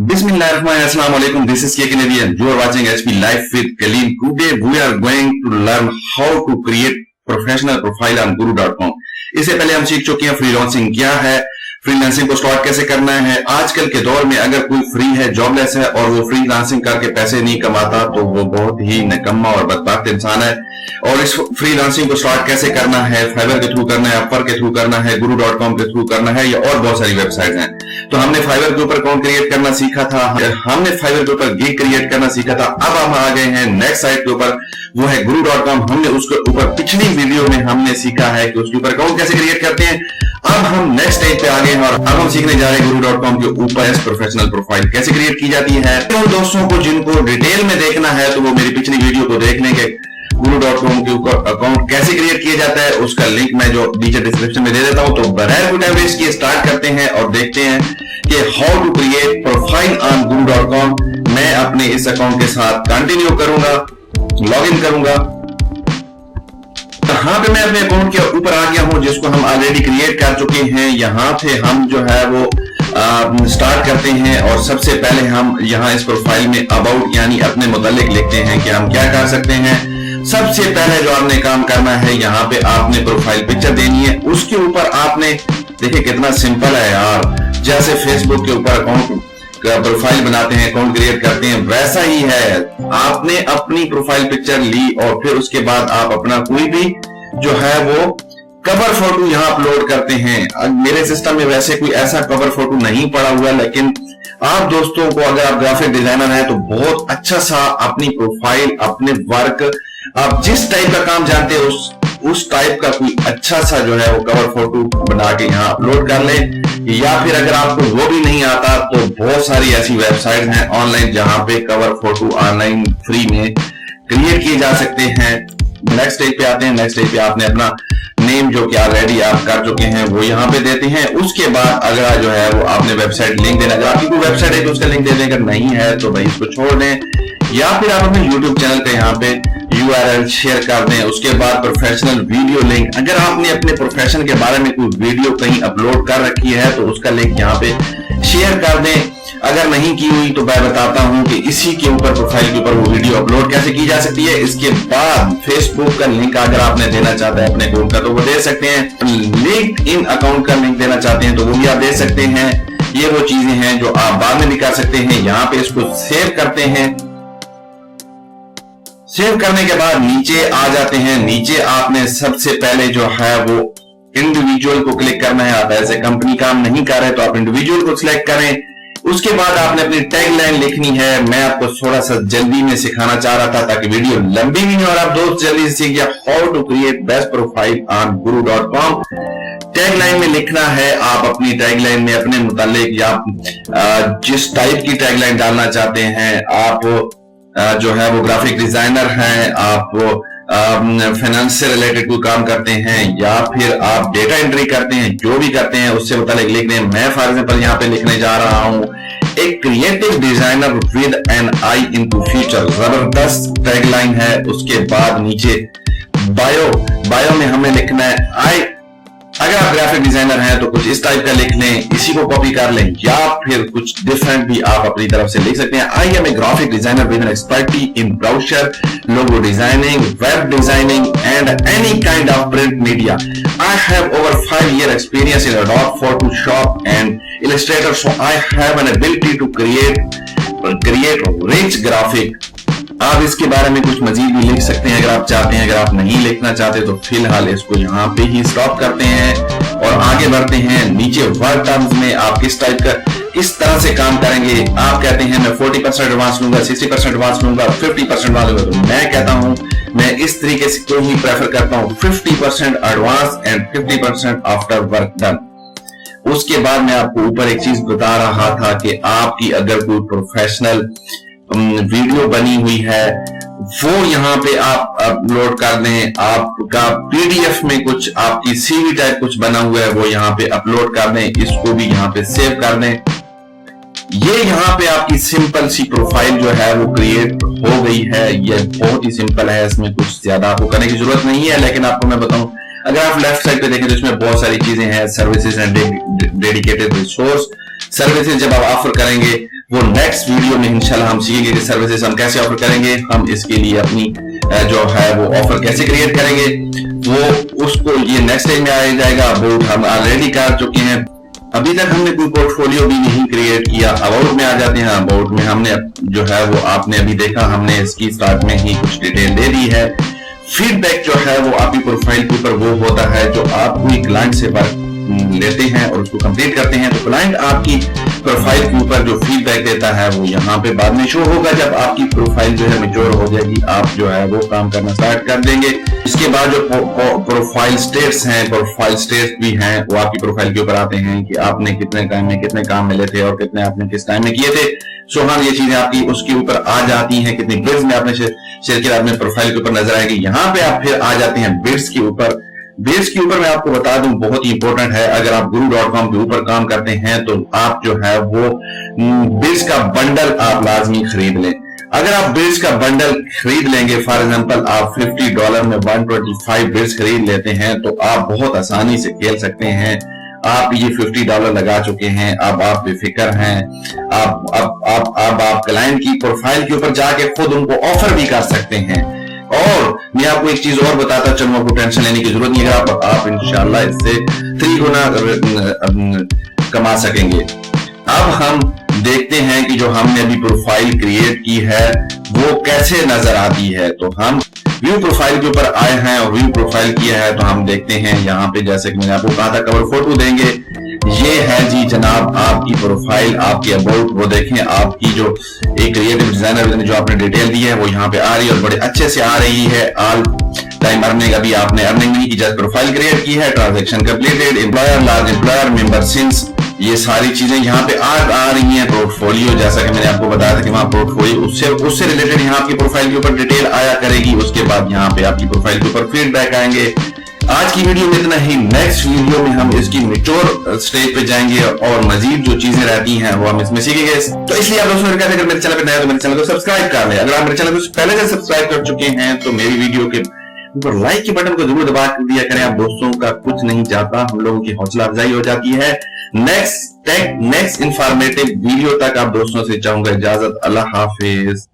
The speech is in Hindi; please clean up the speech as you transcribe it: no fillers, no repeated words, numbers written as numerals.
Bismillahirrahmanirrahim. This is K Canadian. You are watching HP Live with Kaleem. Today we are going to learn how to create professional profile on Guru.com. इससे पहले हम सीख चुके हैं फ्रीलांसिंग क्या है, फ्रीलांसिंग को स्टार्ट कैसे करना है। आजकल के दौर में अगर कोई फ्री है, जॉबलेस है और वो फ्रीलांसिंग करके पैसे नहीं कमाता तो वो बहुत ही निकम्मा और बदबख्त इंसान है। और इस फ्रीलांसिंग को स्टार्ट कैसे करना है, फाइवर के थ्रू करना है, अपवर के थ्रू करना है, Guru.com के थ्रू करना है, या और बहुत सारी वेबसाइट हैं। तो हमने फाइवर के ऊपर अकाउंट क्रिएट करना सीखा था, हमने फाइवर के ऊपर गिग क्रिएट करना सीखा था। अब हम आ गए हैं नेक्स्ट साइट के ऊपर, वो है Guru.com। हमने उसके ऊपर पिछली वीडियो में हमने सीखा है कि उसके ऊपर अकाउंट कैसे क्रिएट करते हैं। अब हम नेक्स्ट स्टेज पे आ गए हैं और अब हम सीखने जा रहे हैं Guru.com के ऊपर प्रोफेशनल प्रोफाइल कैसे क्रिएट की जाती है। तो दोस्तों को जिनको डिटेल में देखना है तो वो मेरी पिछली वीडियो को देख लेंगे। Guru.com के ऊपर अकाउंट कैसे क्रिएट किया जाता है उसका लिंक मैं जो नीचे डिस्क्रिप्शन में दे देता हूं। तो बगैर कोई टाइम वेस्ट किए स्टार्ट करते हैं और देखते हैं कि how to create profile on Guru.com। मैं अपने इस अकाउंट के साथ कंटिन्यू करूंगा, लॉगिन करूंगा। यहाँ पे मैं अपने अकाउंट के ऊपर आ गया हूं जिसको हम ऑलरेडी क्रिएट कर चुके हैं। यहाँ पे हम जो है वो स्टार्ट करते हैं और सबसे पहले हम यहाँ इस प्रोफाइल में अबाउट यानी अपने मुतालिक लिखते हैं कि हम क्या कर सकते हैं। सबसे पहले जो आपने काम करना है, यहाँ पे आपने प्रोफाइल पिक्चर देनी है। उसके ऊपर आपने देखिए कितना सिंपल है यार, जैसे फेसबुक के ऊपर अकाउंट प्रोफाइल बनाते हैं, अकाउंट क्रिएट करते हैं, वैसा ही है। आपने अपनी प्रोफाइल पिक्चर ली और फिर उसके बाद आप अपना कोई भी जो है वो कवर फोटो यहाँ अपलोड करते हैं। मेरे सिस्टम में वैसे कोई ऐसा कवर फोटो नहीं पड़ा हुआ, लेकिन आप दोस्तों को अगर आप ग्राफिक डिजाइनर हैं तो बहुत अच्छा सा अपनी प्रोफाइल, अपने वर्क, आप जिस टाइप का काम जानते हैं उस टाइप का कोई अच्छा सा जो है वो कवर फोटो बना के यहाँ अपलोड कर लें। या फिर अगर आपको वो भी नहीं आता तो बहुत सारी ऐसी वेबसाइट हैं ऑनलाइन जहां पे कवर फोटो ऑनलाइन फ्री में क्रिएट किए जा सकते हैं। नेक्स्ट स्टेज पे आते हैं। नेक्स्ट स्टेज पे आपने अपना नेम जो कि ऑलरेडी आप कर चुके हैं वो यहाँ पे देते हैं। उसके बाद अगला जो है वो आपने वेबसाइट लिंक देना। अगर आपकी कोई वेबसाइट है तो उसका लिंक दे दें, अगर नहीं है तो भाई इसको छोड़ दें। या फिर आप अपने YouTube चैनल पे यहाँ पे URL शेयर कर दें। उसके बाद प्रोफेशनल वीडियो लिंक, अगर आपने अपने प्रोफेशन के बारे में कोई वीडियो कहीं अपलोड कर रखी है तो उसका लिंक यहाँ पे शेयर कर दें। अगर नहीं की हुई तो मैं बताता हूं कि इसी के ऊपर प्रोफाइल के ऊपर वो वीडियो अपलोड कैसे की जा सकती है। इसके बाद फेसबुक का लिंक अगर आपने देना चाहते हैं अपने अकाउंट का तो वो दे सकते हैं। लिंक्ड इन अकाउंट का लिंक देना चाहते हैं तो वो भी आप दे सकते हैं। ये वो चीजें हैं जो आप बाद में भी कर सकते हैं। यहाँ पे इसको सेव करते हैं। सेव करने के बाद नीचे आ जाते हैं। नीचे आपने सबसे पहले जो है वो इंडिविजुअल को क्लिक करना है। आप ऐसे कंपनी काम नहीं कर रहे तो आप इंडिविजुअल को सिलेक्ट करें। उसके बाद आपने अपनी टैगलाइन लिखनी है। मैं आपको थोड़ा सा जल्दी में सिखाना चाह रहा था ताकि वीडियो लंबी भी नहीं और आप दोस्त जल्दी से सीख गया। How to create best profile on Guru.com। Tagline में लिखना है। आप अपनी टैगलाइन में अपने मुतालिक या जिस टाइप की टैगलाइन डालना चाहते हैं, आप जो है वो ग्राफिक डिजाइनर हैं, आप फाइनेंस से रिलेटेड कोई काम करते हैं या फिर आप डेटा एंट्री करते हैं, जो भी करते हैं उससे मुतालिक लिख दें। मैं फॉर एग्जांपल यहाँ पे लिखने जा रहा हूं एक creative designer with an eye into future. जबरदस्त टैगलाइन है। उसके बाद नीचे बायो में हमें लिखना है अगर आप ग्राफिक डिजाइनर हैं तो कुछ इस टाइप का लिख लें, इसी को कॉपी कर लें या फिर कुछ डिफरेंट भी आप अपनी तरफ से लिख सकते हैं। I am a graphic designer with an expertise in browser, logo designing, web designing and any kind of print media. I have over 5 year experience in Adobe Photoshop and Illustrator, so I have an ability to create rich graphic। आप इसके बारे में कुछ मजीद भी लिख सकते हैं अगर आप चाहते हैं। अगर आप नहीं लिखना चाहते तो फिलहाल इसको यहाँ पे ही स्टॉप करते हैं और आगे बढ़ते हैं। नीचे वर्क टर्म्स में आप किस तरह से काम करेंगे। आप कहते हैं मैं 40% एडवांस लूंगा, 60% एडवांस लूंगा, 50% वाले लूंगा, तो मैं कहता हूं मैं इस तरीके से क्यों ही प्रेफर करता हूं 50% advance and 50% after work done. उसके बाद मैं आपको ऊपर एक चीज बता रहा था कि आपकी अगर कोई प्रोफेशनल वीडियो बनी हुई है वो यहाँ पे आप अपलोड कर दें। आपका PDF में कुछ आपकी CV टाइप कुछ बना हुआ है वो यहाँ पे अपलोड कर दें। इसको भी यहाँ पे सेव कर दें। ये यहाँ पे आपकी सिंपल सी प्रोफाइल जो है वो क्रिएट हो गई है। ये बहुत ही सिंपल है, इसमें कुछ ज्यादा आपको करने की जरूरत नहीं है। लेकिन आपको मैं बताऊं, अगर आप लेफ्ट साइड पे देखें तो इसमें बहुत सारी चीजें हैं, services and dedicated resource. Services जब आप ऑफर करेंगे वो नेक्स्ट वीडियो में इंशाल्लाह हम सीखेंगे कि सर्विसेज हम कैसे ऑफर करेंगे, हम इसके लिए अपनी जो है वो ऑफर कैसे क्रिएट करेंगे, वो उसको ये नेक्स्ट टाइम में आ जाएगा। अबाउट हम ऑलरेडी कर चुके हैं, अभी तक हमने कोई पोर्टफोलियो भी नहीं क्रिएट किया। अबाउट में आ जाते हैं, अबाउट में हमने जो है वो आपने अभी देखा, हमने इसकी स्टार्ट में ही कुछ डिटेल दे दी है। फीडबैक जो है वो आपकी प्रोफाइल के ऊपर वो होता है जो आप कोई क्लाइंट से वर्क लेते हैं और उसको कंप्लीट करते हैं, तो क्लाइंट आपकी प्रोफाइल के ऊपर जो फीडबैक देता है वो यहाँ पे बाद में शो होगा। जब आपकी प्रोफाइल जो है मैच्योर हो जाएगी, आप जो है वो काम करना स्टार्ट कर देंगे। इसके बाद जो प्रोफाइल स्टेट्स हैं, प्रोफाइल स्टेट्स भी हैं, वो आपकी प्रोफाइल के ऊपर आते हैं कि आपने कितने टाइम में कितने काम मिले थे और कितने आपने किस टाइम में किए थे। सो हाँ, ये चीजें आपकी उसके ऊपर आ जाती हैं, कितनी बिड्स में आपने शेयर किया आपने प्रोफाइल के ऊपर नजर आएगी। यहाँ पे आप फिर आ जाते हैं बिड्स के ऊपर। बिड्स के ऊपर मैं आपको बता दूं बहुत ही इंपॉर्टेंट है, अगर आप guru.com के ऊपर काम करते हैं तो आप जो है वो बिड्स का बंडल आप लाजमी खरीद लें। अगर आप बिड्स का बंडल खरीद लेंगे, फॉर एग्जांपल आप $50 में 125 बिड्स खरीद लेते हैं, तो आप बहुत आसानी से खेल सकते हैं। आप ये $50 लगा चुके हैं, अब आप बेफिक्र हैं, आप क्लाइंट की प्रोफाइल के ऊपर जाके खुद उनको ऑफर भी कर सकते हैं। और मैं आपको एक चीज और बताता चलूं, आपको टेंशन लेने की जरूरत नहीं है, आप इंशाल्लाह इससे 3 गुना कमा सकेंगे। अब हम देखते हैं कि जो हमने अभी प्रोफाइल क्रिएट की है वो कैसे नजर आती है। तो हम व्यू प्रोफाइल के ऊपर आए हैं और व्यू प्रोफाइल किया है, तो हम देखते हैं यहाँ पे, जैसे कि मैंने आपको कहा था कवर फोटो देंगे, ये है जी जनाब आपकी प्रोफाइल, आपकी अबाउट। वो देखें आपकी जो एक क्रिएटिव डिजाइनर ने जो आपने डिटेल दी है वो यहाँ पे आ रही है और बड़े अच्छे से आ रही है। ऑल टाइम अर्निंग, अभी आपने अर्निंग नहीं की, जस्ट प्रोफाइल क्रिएट की है, transaction completed, employer, large employer, member since, ये सारी चीजें यहाँ पे आ रही हैं। पोर्टफोलियो, जैसा कि मैंने आपको बताया था कि वहां पोर्टफोलियो उससे रिलेटेड यहाँ आपकी प्रोफाइल के ऊपर डिटेल आया करेगी। उसके बाद यहाँ पे आपकी प्रोफाइल के ऊपर फीडबैक आएंगे। आज की वीडियो में इतना ही, नेक्स्ट वीडियो में हम इसकी मैच्योर स्टेज पे जाएंगे और मजीद जो चीजें रहती हैं वो हम इसमें सीखेंगे। तो इसलिए आप दोस्तों अगर मेरे चैनल पे नए हो तो मेरे चैनल को सब्सक्राइब कर लें। अगर आप मेरे चैनल को पहले से सब्सक्राइब कर चुके हैं तो मेरी वीडियो के ऊपर लाइक के बटन को जरूर दबा दिया करें। आप दोस्तों का कुछ नहीं जाता, हम लोगों की हौसला अफजाई हो जाती है। नेक्स्ट इंफॉर्मेटिव वीडियो तक आप दोस्तों से चाहूंगा इजाजत। अल्लाह हाफिज।